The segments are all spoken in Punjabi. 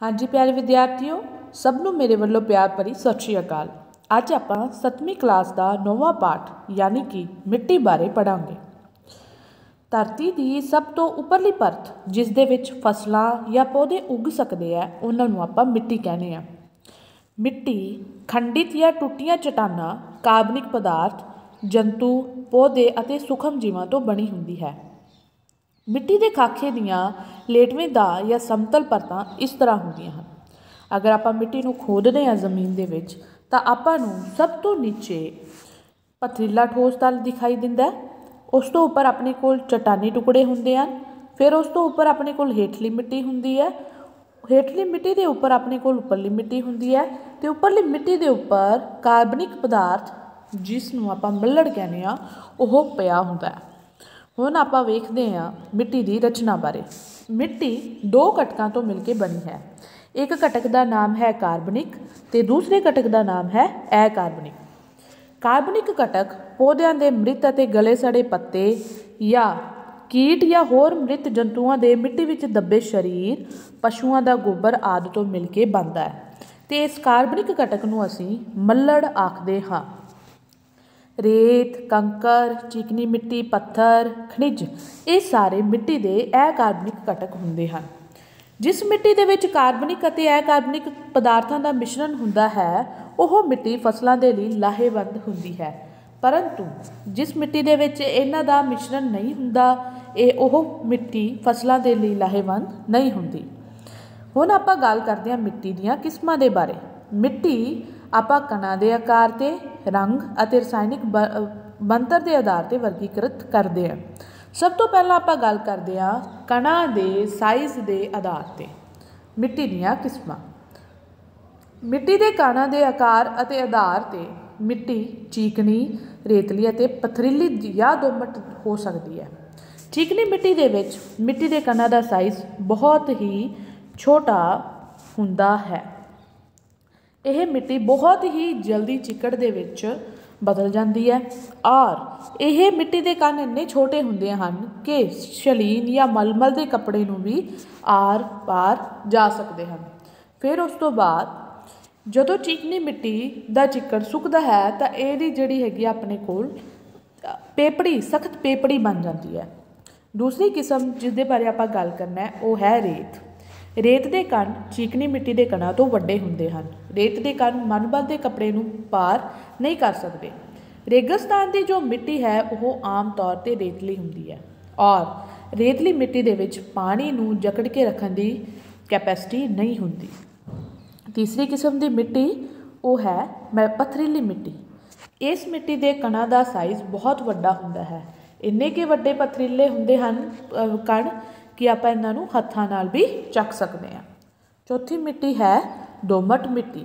हाँ जी प्यारे विद्यार्थियों, सबनों मेरे वालों प्यार भरी सत श्री अकाल। अज आपां 7वीं क्लास का 9वां पाठ यानी कि मिट्टी बारे पढ़ांगे। धरती की सब तो उपरली परत जिस दे विच फसलां या पौधे उग सकते हैं उन्हां नूं आपां मिट्टी कहने आ। मिट्टी खंडित या टुटियां चट्टानां, कार्बनिक पदार्थ, जंतु, पौधे अते सूक्ष्म जीवां तो बनी हुंदी है। मिट्टी के खाखे दियाँ लेटवेदार या समतल परतां इस तरह होंदियां हन। अगर आपां मिट्टी नूं खोददे हां जमीन दे विच तां आपां नूं सब तो नीचे पथरीला ठोस तल दिखाई दिंदा है। उस तो उपर अपने कोल चट्टानी टुकड़े हुंदे हन। फिर उस तो उपर अपने कोल हेठली मिट्टी हुंदी है। हेठली मिट्टी के उपर अपने कोल उपरली मिट्टी हुंदी है ते उपरली मिट्टी के उपर कार्बनिक पदार्थ जिस नूं आपां मल्लड़ कहने आ ओह पिया हुंदा है। हुण आपां वेखदे हां मिट्टी की रचना बारे। मिट्टी दो घटकों तो मिलकर बनी है। एक घटक का नाम है कार्बनिक ते दूसरे घटक का नाम है अकार्बनिक। कार्बनिक घटक पौधों के मृत अते गले सड़े पत्ते या कीट या होर मृत जंतुओं के मिट्टी विच दबे शरीर, पशुओं का गोबर आदि तो मिलकर बनता है ते इस कार्बनिक घटक नूं असीं मल्लड़ आखदे हां। रेत, कंकर, चिकनी मिट्टी, पत्थर, खनिज ये सारे मिट्टी के अकार्बनिक घटक होंदे हन। जिस मिट्टी दे विच कार्बनिक अते अकार्बनिक पदार्थों का मिश्रण हुंदा है वह मिट्टी फसलों के लिए लाहेवंद हुंदी है। परंतु जिस मिट्टी दे विच इन्हां दा मिश्रण नहीं हुंदा ओह मिट्टी फसलों के लिए लाहेवंद नहीं हुंदी। हुण आपां गल करदे हां मिट्टी दीयां किस्मां दे बारे। मिट्टी आपां कणां दे आकार ते रंग अते रसायनिक बनतर के आधार पर वर्गीकृत करते हैं। सब तो पहला आपां गल करते हैं कणां दे साइज़ के आधार पर मिट्टी दीयां किस्मां। मिट्टी के कणां के आकार अते आधार पर मिट्टी चीकनी, रेतली अते पथरीली या दोमट हो सकती है। चीकनी मिट्टी दे विच मिट्टी के कणां का साइज़ बहुत ही छोटा हुंदा है। यह मिट्टी बहुत ही जल्दी चिकड़ दे विच बदल जाती है और यह मिट्टी के कण इन्ने छोटे होंदे हन कि शलीन या मलमल के कपड़े नूं भी आर पार जा सकते हैं। फिर उस तो बाद जदों चीकनी मिट्टी का चिक्कड़ सुकदा है तो यहदी जिहड़ी हैगी अपने कोल पेपड़ी, सख्त पेपड़ी बन जाती है। दूसरी किस्म जिसदे बारे आपां गल करना है वह है रेत। रेत के कण चीकनी मिट्टी के कणों तो वड्डे हुंदे हन। रेत के कण मनबल के कपड़े नूं पार नहीं कर सकते। रेगिस्तान की जो मिट्टी है वह आम तौर पर रेतली हुंदी है और रेतली मिट्टी दे विच पानी नूं जकड़ के रखने की कैपेसिटी नहीं हुंदी। तीसरी किस्म की मिट्टी वह है पथरीली मिट्टी। इस मिट्टी के कणों का साइज़ बहुत वड्डा हुंदा है। इन्ने के वड्डे पथरीले हुंदे हन कण कि आपां इन्हां नूं हत्थां नाल भी चक सकते हैं। चौथी मिट्टी है दोमट मिट्टी।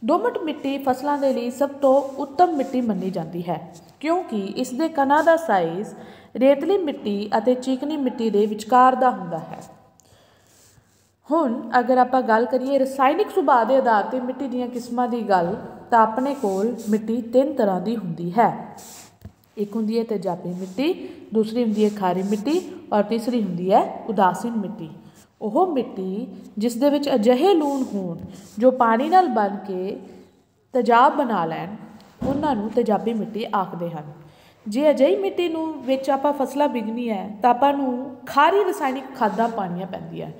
दोमट मिट्टी फसलों के लिए सब तो उत्तम मिट्टी मनी जाती है क्योंकि इसके कणों का साइज़ रेतली मिट्टी अते चीकनी मिट्टी के विचकार दा हुंदा है। हुण अगर आपां गल करिए रसायनिक सुभाਅ के आधार पर मिट्टी दीयां किस्मां की गल तां अपने कोल मिट्टी 3 तरह की हुंदी है। एक हुंदी है तेजाबी मिट्टी, दूसरी हुंदी है खारी मिट्टी और तीसरी हुंदी है उदासीन मिट्टी। वह मिट्टी जिस दे विच अजिहे लूण होण जो पानी नाल बन के तेजाब बना लैण उन्हां नूं तेजाबी मिट्टी आखदे हन। जे अजिही मिट्टी नूं विच आपां फसलां बीजनी है तां आपां नूं खारी रसायनिक खादां पाउणीਆਂ पैंदियां।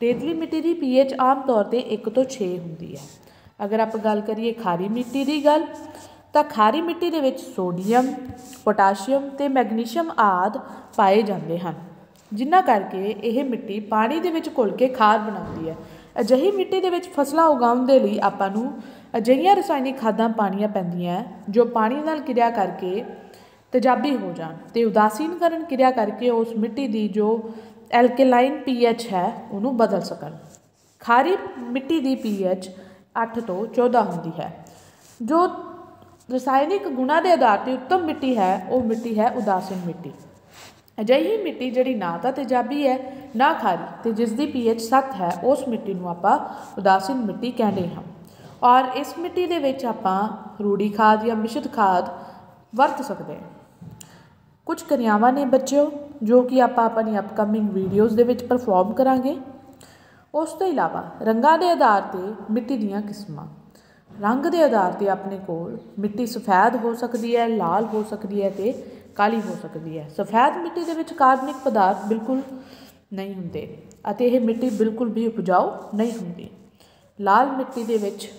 रेतली मिट्टी की pH आम तौर पर 1 ਤੋਂ 6 हुंदी है। अगर आप गल करिए खारी मिट्टी की गल तो खारी मिट्टी के विच सोडियम, पोटाशियम ते मैगनीशियम आदि पाए जाते हैं जिन्हां करके यह मिट्टी पानी दे विच घुल के खाद बनाती है। अजिही मिट्टी के विच फसलां उगाउण दे लई आपां नूं अजिहियां रसायनिक खादां पाउणीਆਂ पैंदियां जो पानी नाल क्रिया करके तेजाबी हो जाण ते उदासीनकरण क्रिया करके उस मिट्टी की जो एल्केलाइन pH है उन्होंने बदल सकन। खारी मिट्टी की pH 8 ਤੋਂ 14 होंदी है। जो रसायनिक गुणों के आधार पर उत्तम मिट्टी है वह मिट्टी है उदासीन मिट्टी। अजिही मिट्टी जिहड़ी ना तो तेजाबी है ना खारी तो जिसकी pH 7 है उस मिट्टी नूं आपां उदासीन मिट्टी कहते हैं। और इस मिट्टी दे विच आपां रूड़ी खाद या मिश्रित खाद वरत सकते हैं। कुछ क्रियावां ने बच्चों जो कि आपां अपनी upcoming videos they which perform करांगे। ਉਸ ਤੋਂ ਇਲਾਵਾ ਰੰਗਾਂ ਦੇ ਆਧਾਰ 'ਤੇ ਮਿੱਟੀ ਦੀਆਂ ਕਿਸਮਾਂ। ਰੰਗ ਦੇ ਆਧਾਰ 'ਤੇ ਆਪਣੇ ਕੋਲ ਮਿੱਟੀ ਸਫੈਦ ਹੋ ਸਕਦੀ ਹੈ, ਲਾਲ ਹੋ ਸਕਦੀ ਹੈ ਅਤੇ ਕਾਲੀ ਹੋ ਸਕਦੀ ਹੈ। ਸਫੈਦ ਮਿੱਟੀ ਦੇ ਵਿੱਚ ਕਾਰਬਨਿਕ ਪਦਾਰਥ ਬਿਲਕੁਲ ਨਹੀਂ ਹੁੰਦੇ ਅਤੇ ਇਹ ਮਿੱਟੀ ਬਿਲਕੁਲ ਵੀ ਉਪਜਾਊ ਨਹੀਂ ਹੁੰਦੀ। ਲਾਲ ਮਿੱਟੀ ਦੇ ਵਿੱਚ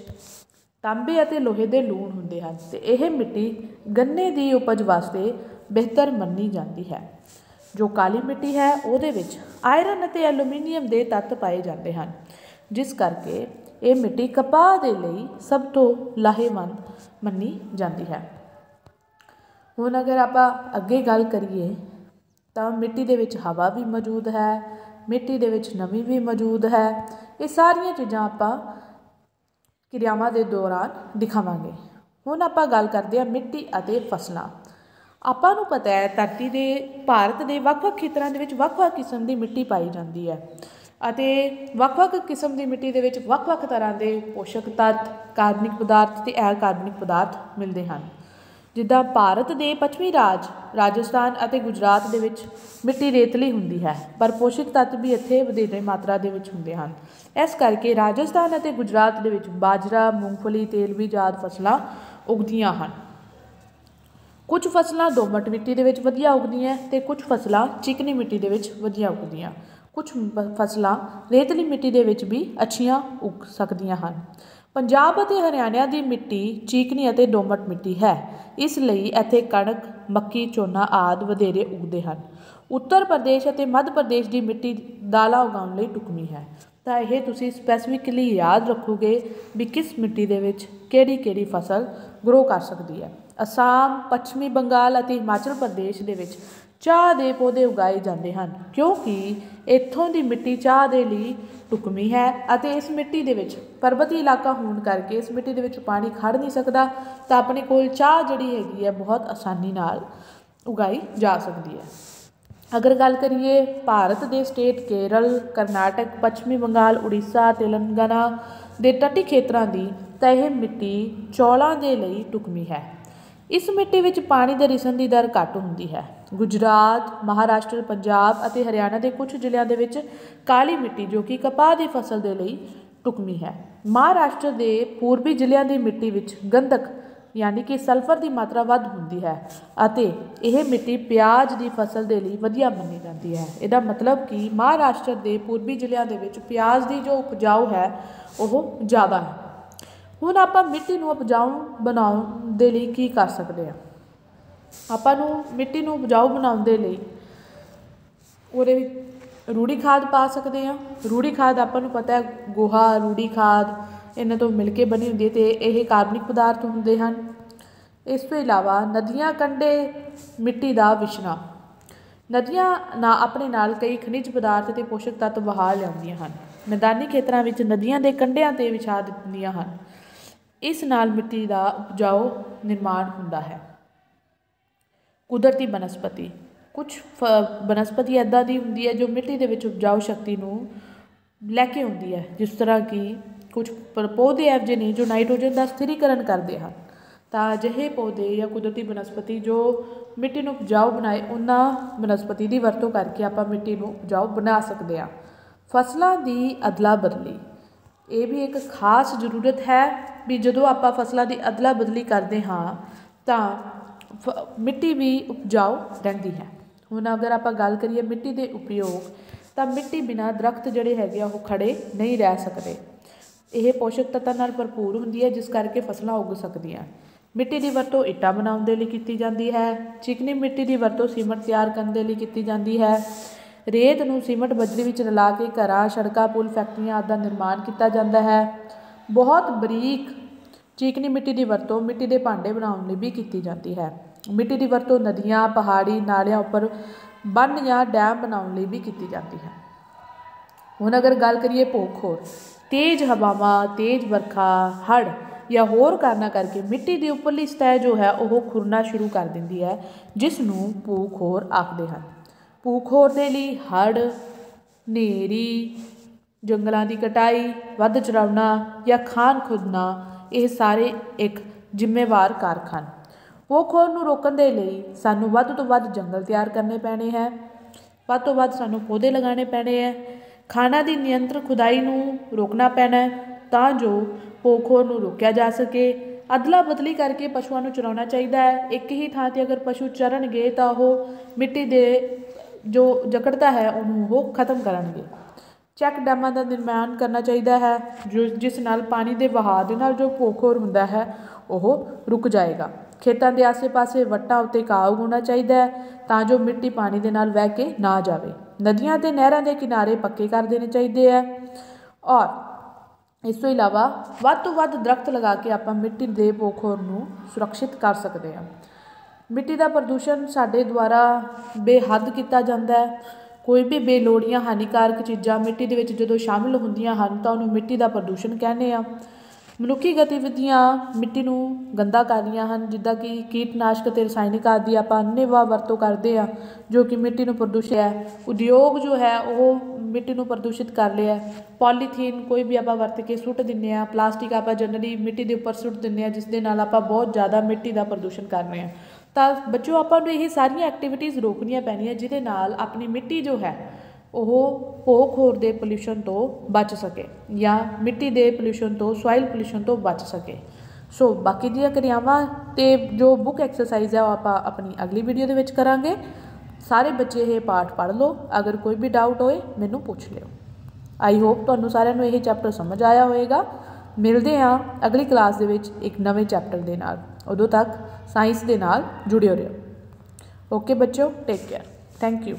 ਤਾਂਬੇ ਅਤੇ ਲੋਹੇ ਦੇ ਲੂਣ ਹੁੰਦੇ ਹਨ ਅਤੇ ਇਹ ਮਿੱਟੀ ਗੰਨੇ ਦੀ ਉਪਜ ਵਾਸਤੇ ਬਿਹਤਰ ਮੰਨੀ ਜਾਂਦੀ ਹੈ। ਜੋ ਕਾਲੀ ਮਿੱਟੀ ਹੈ ਉਹਦੇ ਵਿੱਚ ਆਇਰਨ ਅਤੇ ਐਲੂਮੀਨੀਅਮ ਦੇ ਤੱਤ ਪਾਏ ਜਾਂਦੇ ਹਨ, ਜਿਸ ਕਰਕੇ ਇਹ ਮਿੱਟੀ ਕਪਾਹ ਦੇ ਲਈ ਸਭ ਤੋਂ ਲਾਹੇਵੰਦ ਮੰਨੀ ਜਾਂਦੀ ਹੈ। ਹੁਣ ਅਗਰ ਆਪਾਂ ਅੱਗੇ ਗੱਲ ਕਰੀਏ ਤਾਂ ਮਿੱਟੀ ਦੇ ਵਿੱਚ ਹਵਾ ਵੀ ਮੌਜੂਦ ਹੈ, ਮਿੱਟੀ ਦੇ ਵਿੱਚ ਨਮੀ ਵੀ ਮੌਜੂਦ ਹੈ। ਇਹ ਸਾਰੀਆਂ ਚੀਜ਼ਾਂ ਆਪਾਂ ਕਿਰਿਆਵਾਂ ਦੇ ਦੌਰਾਨ ਦਿਖਾਵਾਂਗੇ। ਹੁਣ ਆਪਾਂ ਗੱਲ ਕਰਦੇ ਹਾਂ ਮਿੱਟੀ ਅਤੇ ਫਸਲਾਂ। ਆਪਾਂ ਨੂੰ ਪਤਾ ਹੈ ਧਰਤੀ ਦੇ ਭਾਰਤ ਦੇ ਵੱਖ-ਵੱਖ ਖੇਤਰਾਂ ਦੇ ਵਿੱਚ ਵੱਖ-ਵੱਖ ਕਿਸਮ ਦੀ ਮਿੱਟੀ ਪਾਈ ਜਾਂਦੀ ਹੈ ਅਤੇ ਵੱਖ-ਵੱਖ ਕਿਸਮ ਦੀ ਮਿੱਟੀ ਦੇ ਵਿੱਚ ਵੱਖ-ਵੱਖ ਤਰ੍ਹਾਂ ਦੇ ਪੋਸ਼ਕ ਤੱਤ, ਕਾਰਬਨਿਕ ਪਦਾਰਥ ਅਤੇ ਅਕਾਰਬਨਿਕ ਪਦਾਰਥ ਮਿਲਦੇ ਹਨ। ਜਿੱਦਾਂ ਭਾਰਤ ਦੇ ਪੱਛਮੀ ਰਾਜ ਰਾਜਸਥਾਨ ਅਤੇ ਗੁਜਰਾਤ ਦੇ ਵਿੱਚ ਮਿੱਟੀ ਰੇਤਲੀ ਹੁੰਦੀ ਹੈ, ਪਰ ਪੋਸ਼ਕ ਤੱਤ ਵੀ ਇੱਥੇ ਵਧੇਰੇ ਮਾਤਰਾ ਦੇ ਵਿੱਚ ਹੁੰਦੇ ਹਨ। ਇਸ ਕਰਕੇ ਰਾਜਸਥਾਨ ਅਤੇ ਗੁਜਰਾਤ ਦੇ ਵਿੱਚ ਬਾਜਰਾ, ਮੂੰਗਫਲੀ, ਤੇਲਬੀਜ ਆਦਿ ਫਸਲਾਂ ਉਗਦੀਆਂ ਹਨ। ਕੁਝ ਫਸਲਾਂ ਦੋਮਟ ਮਿੱਟੀ ਦੇ ਵਿੱਚ ਵਧੀਆ ਉਗਦੀਆਂ ਅਤੇ ਕੁਝ ਫਸਲਾਂ ਚੀਕਣੀ ਮਿੱਟੀ ਦੇ ਵਿੱਚ ਵਧੀਆ ਉਗਦੀਆਂ। ਕੁਝ ਫਸਲਾਂ ਰੇਤਲੀ ਮਿੱਟੀ ਦੇ ਵਿੱਚ ਵੀ ਅੱਛੀਆਂ ਉਗ ਸਕਦੀਆਂ ਹਨ। ਪੰਜਾਬ ਅਤੇ ਹਰਿਆਣਾ ਦੀ ਮਿੱਟੀ ਚੀਕਣੀ ਅਤੇ ਦੋਮਟ ਮਿੱਟੀ ਹੈ, ਇਸ ਲਈ ਇੱਥੇ ਕਣਕ, ਮੱਕੀ, ਝੋਨਾ ਆਦਿ ਵਧੇਰੇ ਉਗਦੇ ਹਨ। ਉੱਤਰ ਪ੍ਰਦੇਸ਼ ਅਤੇ ਮੱਧ ਪ੍ਰਦੇਸ਼ ਦੀ ਮਿੱਟੀ ਦਾਲਾਂ ਉਗਾਉਣ ਲਈ ਢੁਕਵੀਂ ਹੈ। ਤਾਂ ਇਹ ਤੁਸੀਂ ਸਪੈਸੀਫਿਕਲੀ ਯਾਦ ਰੱਖੋਗੇ ਵੀ ਕਿਸ ਮਿੱਟੀ ਦੇ ਵਿੱਚ ਕਿਹੜੀ ਫਸਲ ਗਰੋ ਕਰ ਸਕਦੀ ਹੈ। ਅਸਾਮ, ਪੱਛਮੀ ਬੰਗਾਲ ਅਤੇ ਹਿਮਾਚਲ ਪ੍ਰਦੇਸ਼ ਦੇ ਵਿੱਚ ਚਾਹ ਦੇ ਪੌਦੇ ਉਗਾਏ ਜਾਂਦੇ ਹਨ, ਕਿਉਂਕਿ ਇੱਥੋਂ ਦੀ ਮਿੱਟੀ ਚਾਹ ਦੇ ਲਈ ਢੁਕਵੀਂ ਹੈ ਅਤੇ ਇਸ ਮਿੱਟੀ ਦੇ ਵਿੱਚ ਪਰਬਤੀ ਇਲਾਕਾ ਹੋਣ ਕਰਕੇ ਇਸ ਮਿੱਟੀ ਦੇ ਵਿੱਚ ਪਾਣੀ ਖੜ੍ਹ ਨਹੀਂ ਸਕਦਾ, ਤਾਂ ਆਪਣੇ ਕੋਲ ਚਾਹ ਜਿਹੜੀ ਹੈਗੀ ਹੈ ਬਹੁਤ ਆਸਾਨੀ ਨਾਲ ਉਗਾਈ ਜਾ ਸਕਦੀ ਹੈ। ਅਗਰ ਗੱਲ ਕਰੀਏ ਭਾਰਤ ਦੇ ਸਟੇਟ ਕੇਰਲ, ਕਰਨਾਟਕ, ਪੱਛਮੀ ਬੰਗਾਲ, ਉੜੀਸਾ, ਤੇਲੰਗਾਨਾ ਦੇ ਤਟੀ ਖੇਤਰਾਂ ਦੀ, ਤਾਂ ਇਹ ਮਿੱਟੀ ਚੌਲਾਂ ਦੇ ਲਈ ਢੁਕਵੀਂ ਹੈ। ਇਸ ਮਿੱਟੀ ਵਿੱਚ ਪਾਣੀ ਦੇ ਰਿਸਣ ਦੀ ਦਰ ਘੱਟ ਹੁੰਦੀ ਹੈ। ਗੁਜਰਾਤ, ਮਹਾਰਾਸ਼ਟਰ, ਪੰਜਾਬ ਅਤੇ ਹਰਿਆਣਾ ਦੇ ਕੁਝ ਜ਼ਿਲ੍ਹਿਆਂ ਦੇ ਵਿੱਚ ਕਾਲੀ ਮਿੱਟੀ ਜੋ ਕਿ ਕਪਾਹ ਦੀ ਫਸਲ ਦੇ ਲਈ ਢੁਕਵੀਂ ਹੈ। ਮਹਾਰਾਸ਼ਟਰ ਦੇ ਪੂਰਬੀ ਜ਼ਿਲ੍ਹਿਆਂ ਦੀ ਮਿੱਟੀ ਵਿੱਚ ਗੰਧਕ ਯਾਨੀ ਕਿ ਸਲਫਰ ਦੀ ਮਾਤਰਾ ਵੱਧ ਹੁੰਦੀ ਹੈ ਅਤੇ ਇਹ ਮਿੱਟੀ ਪਿਆਜ਼ ਦੀ ਫਸਲ ਦੇ ਲਈ ਵਧੀਆ ਮੰਨੀ ਜਾਂਦੀ ਹੈ। ਇਹਦਾ ਮਤਲਬ ਕਿ ਮਹਾਰਾਸ਼ਟਰ ਦੇ ਪੂਰਬੀ ਜ਼ਿਲ੍ਹਿਆਂ ਦੇ ਵਿੱਚ ਪਿਆਜ਼ ਦੀ ਜੋ ਉਪਜਾਊ ਹੈ ਉਹ ਜ਼ਿਆਦਾ ਹੈ। ਹੁਣ ਆਪਾਂ ਮਿੱਟੀ ਨੂੰ ਉਪਜਾਊ ਬਣਾਉਣ ਦੇ ਲਈ ਕੀ ਕਰ ਸਕਦੇ ਹਾਂ? ਆਪਾਂ ਨੂੰ ਮਿੱਟੀ ਨੂੰ ਉਪਜਾਊ ਬਣਾਉਣ ਦੇ ਲਈ ਉਹਦੇ ਵਿੱਚ ਰੂੜੀ ਖਾਦ ਪਾ ਸਕਦੇ ਹਾਂ। ਰੂੜੀ ਖਾਦ ਆਪਾਂ ਨੂੰ ਪਤਾ ਹੈ ਗੋਹਾ, ਰੂੜੀ ਖਾਦ ਇਹਨਾਂ ਤੋਂ ਮਿਲ ਕੇ ਬਣੀ ਹੁੰਦੀ ਹੈ ਅਤੇ ਇਹ ਕਾਰਬਨਿਕ ਪਦਾਰਥ ਹੁੰਦੇ ਹਨ। ਇਸ ਤੋਂ ਇਲਾਵਾ ਨਦੀਆਂ ਕੰਢੇ ਮਿੱਟੀ ਦਾ ਵਿਛਣਾ। ਨਦੀਆਂ ਆਪਣੇ ਨਾਲ ਕਈ ਖਣਿਜ ਪਦਾਰਥ ਅਤੇ ਪੋਸ਼ਕ ਤੱਤ ਵਹਾ ਲਿਆਉਂਦੀਆਂ ਹਨ। ਮੈਦਾਨੀ ਖੇਤਰਾਂ ਵਿੱਚ ਨਦੀਆਂ ਦੇ ਕੰਢਿਆਂ 'ਤੇ ਵਿਛਾ ਦਿੰਦੀਆਂ ਹਨ। ਇਸ ਨਾਲ ਮਿੱਟੀ ਦਾ ਉਪਜਾਊ ਨਿਰਮਾਣ ਹੁੰਦਾ ਹੈ। ਕੁਦਰਤੀ ਬਨਸਪਤੀ। ਕੁਝ ਬਨਸਪਤੀ ਇੱਦਾਂ ਦੀ ਹੁੰਦੀ ਹੈ ਜੋ ਮਿੱਟੀ ਦੇ ਵਿੱਚ ਉਪਜਾਊ ਸ਼ਕਤੀ ਨੂੰ ਲੈ ਕੇ ਆਉਂਦੀ ਹੈ, ਜਿਸ ਤਰ੍ਹਾਂ ਕਿ ਕੁਝ ਪੌਦੇ ਇਹੋ ਜਿਹੇ ਨੇ ਜੋ ਨਾਈਟ੍ਰੋਜਨ ਦਾ ਸਥਿਰੀਕਰਨ ਕਰਦੇ ਹਨ। ਤਾਂ ਅਜਿਹੇ ਪੌਦੇ ਜਾਂ ਕੁਦਰਤੀ ਬਨਸਪਤੀ ਜੋ ਮਿੱਟੀ ਨੂੰ ਉਪਜਾਊ ਬਣਾਏ, ਉਹਨਾਂ ਬਨਸਪਤੀ ਦੀ ਵਰਤੋਂ ਕਰਕੇ ਆਪਾਂ ਮਿੱਟੀ ਨੂੰ ਉਪਜਾਊ ਬਣਾ ਸਕਦੇ ਹਾਂ। ਫਸਲਾਂ ਦੀ ਅਦਲਾ ਬਦਲੀ। ਇਹ ਵੀ ਇੱਕ ਖਾਸ ਜ਼ਰੂਰਤ ਹੈ ਵੀ ਜਦੋਂ ਆਪਾਂ ਫਸਲਾਂ ਦੀ ਅਦਲਾ ਬਦਲੀ ਕਰਦੇ ਹਾਂ ਤਾਂ ਮਿੱਟੀ ਵੀ ਉਪਜਾਊ ਰਹਿੰਦੀ ਹੈ। ਹੁਣ ਅਗਰ ਆਪਾਂ ਗੱਲ ਕਰੀਏ ਮਿੱਟੀ ਦੇ ਉਪਯੋਗ, ਤਾਂ ਮਿੱਟੀ ਬਿਨਾਂ ਦਰਖਤ ਜਿਹੜੇ ਹੈਗੇ ਆ ਉਹ ਖੜ੍ਹੇ ਨਹੀਂ ਰਹਿ ਸਕਦੇ। ਇਹ ਪੋਸ਼ਕ ਤੱਤਾਂ ਨਾਲ ਭਰਪੂਰ ਹੁੰਦੀ ਹੈ, ਜਿਸ ਕਰਕੇ ਫਸਲਾਂ ਉੱਗ ਸਕਦੀਆਂ। ਮਿੱਟੀ ਦੀ ਵਰਤੋਂ ਇੱਟਾਂ ਬਣਾਉਣ ਦੇ ਲਈ ਕੀਤੀ ਜਾਂਦੀ ਹੈ। ਚੀਕਣੀ ਮਿੱਟੀ ਦੀ ਵਰਤੋਂ ਸੀਮਟ ਤਿਆਰ ਕਰਨ ਦੇ ਲਈ ਕੀਤੀ ਜਾਂਦੀ ਹੈ। ਰੇਤ ਨੂੰ ਸੀਮਟ ਬਜਰੀ ਵਿੱਚ ਰਲਾ ਕੇ ਘਰਾਂ, ਸੜਕਾਂ, ਪੁਲ, ਫੈਕਟਰੀਆਂ ਆਦਿ ਦਾ ਨਿਰਮਾਣ ਕੀਤਾ ਜਾਂਦਾ ਹੈ। ਬਹੁਤ ਬਰੀਕ ਚੀਕਣੀ ਮਿੱਟੀ ਦੀ ਵਰਤੋਂ ਮਿੱਟੀ ਦੇ ਭਾਂਡੇ ਬਣਾਉਣ ਲਈ ਵੀ ਕੀਤੀ ਜਾਂਦੀ ਹੈ। ਮਿੱਟੀ ਦੀ ਵਰਤੋਂ ਨਦੀਆਂ, ਪਹਾੜੀ, ਨਾਲਿਆਂ ਉੱਪਰ ਬੰਨ੍ਹ ਜਾਂ ਡੈਮ ਬਣਾਉਣ ਲਈ ਵੀ ਕੀਤੀ ਜਾਂਦੀ ਹੈ। ਹੁਣ ਅਗਰ ਗੱਲ ਕਰੀਏ ਭੂ ਖੋਰ। ਤੇਜ਼ ਹਵਾਵਾਂ, ਤੇਜ਼ ਵਰਖਾ, ਹੜ੍ਹ ਜਾਂ ਹੋਰ ਕਾਰਨਾਂ ਕਰਕੇ ਮਿੱਟੀ ਦੀ ਉੱਪਰਲੀ ਸਤਹ ਜੋ ਹੈ ਉਹ ਖੁਰਨਾ ਸ਼ੁਰੂ ਕਰ ਦਿੰਦੀ ਹੈ, ਜਿਸ ਨੂੰ ਭੂ ਖੋਰ ਆਖਦੇ ਹਨ। ਭੂ ਖੋਰ ਦੇ ਲਈ ਹੜ੍ਹ, ਹਨੇਰੀ, ਜੰਗਲਾਂ ਦੀ ਕਟਾਈ, ਵੱਧ ਚਰਾਉਣਾ ਜਾਂ ਖਾਨ ਖੁਦਣਾ, ਇਹ ਸਾਰੇ ਇੱਕ ਜ਼ਿੰਮੇਵਾਰ ਕਾਰਕ ਹਨ। ਭੂ ਖੋਰ ਨੂੰ ਰੋਕਣ ਦੇ ਲਈ ਸਾਨੂੰ ਵੱਧ ਤੋਂ ਵੱਧ ਜੰਗਲ ਤਿਆਰ ਕਰਨੇ ਪੈਣੇ ਹੈ। ਵੱਧ ਤੋਂ ਵੱਧ ਸਾਨੂੰ ਪੌਦੇ ਲਗਾਉਣੇ ਪੈਣੇ ਹੈ। ਖਾਣਾ ਦੀ ਨਿਯੰਤਰ ਖੁਦਾਈ ਨੂੰ ਰੋਕਣਾ ਪੈਣਾ ਹੈ ਤਾਂ ਜੋ ਪੋਖੋਰ ਨੂੰ ਰੋਕਿਆ ਜਾ ਸਕੇ। ਅਦਲਾ ਬਦਲੀ ਕਰਕੇ ਪਸ਼ੂਆਂ ਨੂੰ ਚਰਾਉਣਾ ਚਾਹੀਦਾ ਹੈ। ਇੱਕ ਹੀ ਥਾਂ 'ਤੇ ਅਗਰ ਪਸ਼ੂ ਚਰਨਗੇ ਤਾਂ ਉਹ ਮਿੱਟੀ ਦੇ ਜੋ ਜਕੜਤਾ ਹੈ ਉਹਨੂੰ ਉਹ ਖਤਮ ਕਰਨਗੇ। ਚੈੱਕ ਡੈਮਾਂ ਦਾ ਨਿਰਮਾਣ ਕਰਨਾ ਚਾਹੀਦਾ ਹੈ ਜਿਸ ਨਾਲ ਪਾਣੀ ਦੇ ਵਹਾਅ ਦੇ ਨਾਲ ਜੋ ਪੋਖੋਰ ਹੁੰਦਾ ਹੈ ਉਹ ਰੁਕ ਜਾਏਗਾ। ਖੇਤਾਂ ਦੇ ਆਸੇ ਪਾਸੇ ਵੱਟਾਂ ਉੱਤੇ ਘਾਹ ਉਗਾਉਣਾ ਚਾਹੀਦਾ ਹੈ ਤਾਂ ਜੋ ਮਿੱਟੀ ਪਾਣੀ ਦੇ ਨਾਲ ਵਹਿ ਕੇ ਨਾ ਜਾਵੇ। ਨਦੀਆਂ ਅਤੇ ਨਹਿਰਾਂ ਦੇ ਕਿਨਾਰੇ ਪੱਕੇ ਕਰ ਦੇਣੇ ਚਾਹੀਦੇ ਹੈ। ਔਰ ਇਸ ਤੋਂ ਇਲਾਵਾ ਵੱਧ ਤੋਂ ਵੱਧ ਦਰਖਤ ਲਗਾ ਕੇ ਆਪਾਂ ਮਿੱਟੀ ਦੇ ਪੋਖੋਰ ਨੂੰ ਸੁਰੱਖਿਅਤ ਕਰ ਸਕਦੇ ਹਾਂ। ਮਿੱਟੀ ਦਾ ਪ੍ਰਦੂਸ਼ਣ ਸਾਡੇ ਦੁਆਰਾ ਬੇਹੱਦ ਕੀਤਾ ਜਾਂਦਾ ਹੈ। ਕੋਈ ਵੀ ਬੇਲੋੜੀਆਂ ਹਾਨੀਕਾਰਕ ਚੀਜ਼ਾਂ ਮਿੱਟੀ ਦੇ ਵਿੱਚ ਜਦੋਂ ਸ਼ਾਮਿਲ ਹੁੰਦੀਆਂ ਹਨ ਤਾਂ ਉਹਨੂੰ ਮਿੱਟੀ ਦਾ ਪ੍ਰਦੂਸ਼ਣ ਕਹਿੰਦੇ ਆ। ਮਨੁੱਖੀ ਗਤੀਵਿਧੀਆਂ ਮਿੱਟੀ ਨੂੰ ਗੰਦਾ ਕਰ ਰਹੀਆਂ ਹਨ, ਜਿੱਦਾਂ ਕਿ ਕੀਟਨਾਸ਼ਕ ਅਤੇ ਰਸਾਇਣਿਕ ਆਦਿ ਆਪਾਂ ਅੰਨ੍ਹੇਵਾਹ ਵਰਤੋਂ ਕਰਦੇ ਹਾਂ ਜੋ ਕਿ ਮਿੱਟੀ ਨੂੰ ਪ੍ਰਦੂਸ਼ਿਤ ਹੈ। ਉਦਯੋਗ ਜੋ ਹੈ ਉਹ ਮਿੱਟੀ ਨੂੰ ਪ੍ਰਦੂਸ਼ਿਤ ਕਰ ਲਿਆ। ਪੋਲੀਥੀਨ ਕੋਈ ਵੀ ਆਪਾਂ ਵਰਤ ਕੇ ਸੁੱਟ ਦਿੰਦੇ ਹਾਂ। ਪਲਾਸਟਿਕ ਆਪਾਂ ਜਨਰਲੀ ਮਿੱਟੀ ਦੇ ਉੱਪਰ ਸੁੱਟ ਦਿੰਦੇ ਹਾਂ, ਜਿਸ ਦੇ ਨਾਲ ਆਪਾਂ ਬਹੁਤ ਜ਼ਿਆਦਾ ਮਿੱਟੀ ਦਾ ਪ੍ਰਦੂਸ਼ਣ ਕਰ ਰਹੇ ਹਾਂ। ਤਾਂ ਬੱਚਿਓ ਆਪਾਂ ਨੂੰ ਇਹ ਸਾਰੀਆਂ ਐਕਟੀਵਿਟੀਜ਼ ਰੋਕਣੀਆਂ ਪੈਣੀਆਂ ਜਿਹਦੇ ਨਾਲ ਆਪਣੀ ਮਿੱਟੀ ਜੋ ਹੈ ਉਹ ਪੋਖੋਰ ਦੇ ਪੋਲਿਊਸ਼ਨ ਤੋਂ ਬਚ ਸਕੇ ਜਾਂ ਮਿੱਟੀ ਦੇ ਪੋਲਿਊਸ਼ਨ ਤੋਂ ਸੋਇਲ ਪੋਲਿਊਸ਼ਨ ਤੋਂ ਬਚ ਸਕੇ। ਸੋ ਬਾਕੀ ਦੀਆਂ ਕਿਰਿਆਵਾਂ ਅਤੇ ਜੋ ਬੁੱਕ ਐਕਸਰਸਾਈਜ਼ ਹੈ ਉਹ ਆਪਾਂ ਆਪਣੀ ਅਗਲੀ ਵੀਡੀਓ ਦੇ ਵਿੱਚ ਕਰਾਂਗੇ। ਸਾਰੇ ਬੱਚੇ ਇਹ ਪਾਠ ਪੜ੍ਹ ਲਓ। ਅਗਰ ਕੋਈ ਵੀ ਡਾਊਟ ਹੋਏ ਮੈਨੂੰ ਪੁੱਛ ਲਿਓ। ਆਈ ਹੋਪ ਤੁਹਾਨੂੰ ਸਾਰਿਆਂ ਨੂੰ ਇਹ ਚੈਪਟਰ ਸਮਝ ਆਇਆ ਹੋਵੇਗਾ। ਮਿਲਦੇ ਹਾਂ ਅਗਲੀ ਕਲਾਸ ਦੇ ਵਿੱਚ ਇੱਕ ਨਵੇਂ ਚੈਪਟਰ ਦੇ ਨਾਲ। ਉਦੋਂ ਤੱਕ ਸਾਇੰਸ ਦੇ ਨਾਲ ਜੁੜਿਓ ਰਹੋ। ਓਕੇ ਬੱਚਿਓ, ਟੇਕ ਕੇਅਰ। Thank you.